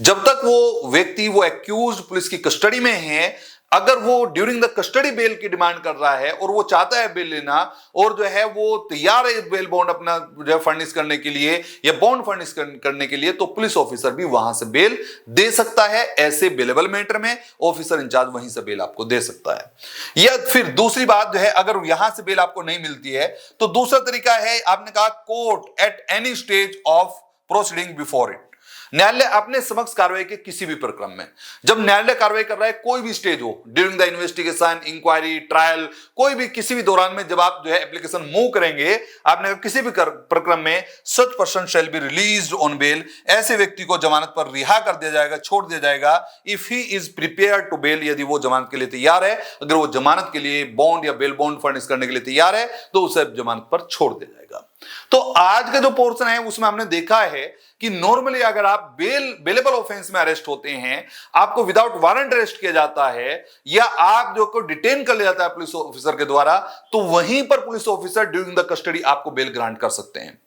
जब तक वो व्यक्ति, वो एक्यूज पुलिस की कस्टडी में है, अगर वो ड्यूरिंग द कस्टडी बेल की डिमांड कर रहा है और वो चाहता है बेल लेना, और जो है वो तैयार है बेल बॉन्ड अपना जो है फर्निश करने के लिए या बॉन्ड फर्निश करने के लिए, तो पुलिस ऑफिसर भी वहां से बेल दे सकता है। ऐसे बेलेबल मैटर में ऑफिसर इंचार्ज वहीं से बेल आपको दे सकता है। या फिर दूसरी बात जो है, अगर यहां से बेल आपको नहीं मिलती है तो दूसरा तरीका है, आपने कहा court at any stage of proceeding before it, न्यायालय अपने समक्ष कार्रवाई के किसी भी प्रक्रम में, जब न्यायालय कार्रवाई कर रहा है, कोई भी स्टेज हो, during the investigation, inquiry, trial, कोई भी किसी भी दौरान में जब आप जो है एप्लीकेशन मूव करेंगे, आपने किसी भी प्रक्रम में such person shall be released on bail, ऐसे व्यक्ति को जमानत पर रिहा कर दिया जाएगा, छोड़ दिया जाएगा, if he is prepare to bail, यदि वो जमानत के लिए तैयार है, अगर वो जमानत के लिए बॉन्ड या बेल बॉन्ड फर्निश करने के लिए तैयार है तो उसे जमानत पर छोड़ दिया जाएगा। तो आज का जो पोर्शन है उसमें हमने देखा है कि नॉर्मली अगर आप बेलेबल ऑफेंस में अरेस्ट होते हैं, आपको विदाउट वारंट अरेस्ट किया जाता है या आप जो को डिटेन कर लिया जाता है पुलिस ऑफिसर के द्वारा, तो वहीं पर police officer during the custody आपको बेल ग्रांट कर सकते हैं।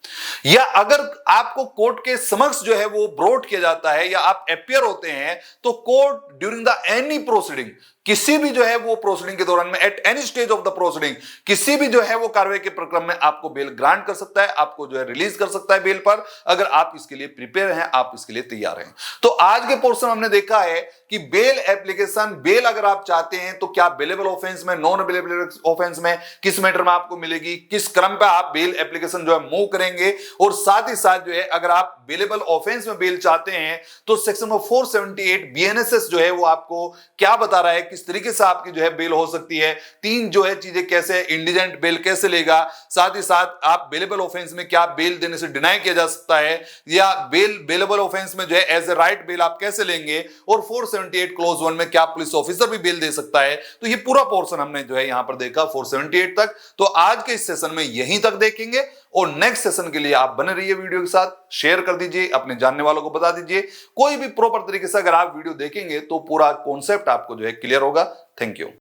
या अगर आपको कोर्ट के समक्ष जो है वो ब्रोड किया जाता है या आप अपियर होते हैं, तो court during the any proceeding, किसी भी जो है वो प्रोसीडिंग के दौरान में, at any stage of the proceeding, किसी भी जो है वो कार्रवाई के प्रक्रम में आपको बेल ग्रांट कर सकता है, आपको जो है रिलीज कर सकता है बेल पर, अगर आप इसके लिए प्रिपेयर हैं, आप इसके लिए तैयार हैं। तो आज के पोर्शन में हमने देखा है कि बेल एप्लीकेशन, बेल अगर आप चाहते हैं तो क्या बेलेबल ऑफेंस में, नॉन बेलेबल ऑफेंस में, किस मैटर में आपको मिलेगी, किस क्रम पे आप बेल एप्लीकेशन जो है मूव करेंगे, और साथ ही साथ जो है अगर आप बेलेबल ऑफेंस में बेल चाहते हैं तो सेक्शन 478 बीएनएसएस जो है वो आपको क्या बता रहा है, किस तरीके से आपकी जो है बेल हो सकती है, तीन जो है चीजें कैसे, इंडिजेंट बेल कैसे लेगा, साथ ही साथ आप बेलेबल ऑफेंस में क्या बेल देने से डिनाई किया जा सकता है, या बेलेबल ऑफेंस में जो है एज ए राइट बेल आप कैसे लेंगे, और 478 क्लोज 1 में क्या पुलिस ऑफिसर भी बेल दे सकता है। तो ये पूरा पोर्शन हमने जो है यहां पर देखा 478 तक। तो आज के इस सेशन में यहीं तक देखेंगे, और नेक्स्ट सेशन के लिए आप बने रहिए वीडियो के साथ, शेयर कर दीजिए, अपने जानने वालों को बता दीजिए। कोई भी प्रॉपर तरीके से अगर आप वीडियो देखेंगे तो पूरा कॉन्सेप्ट आपको जो है क्लियर होगा। Thank you.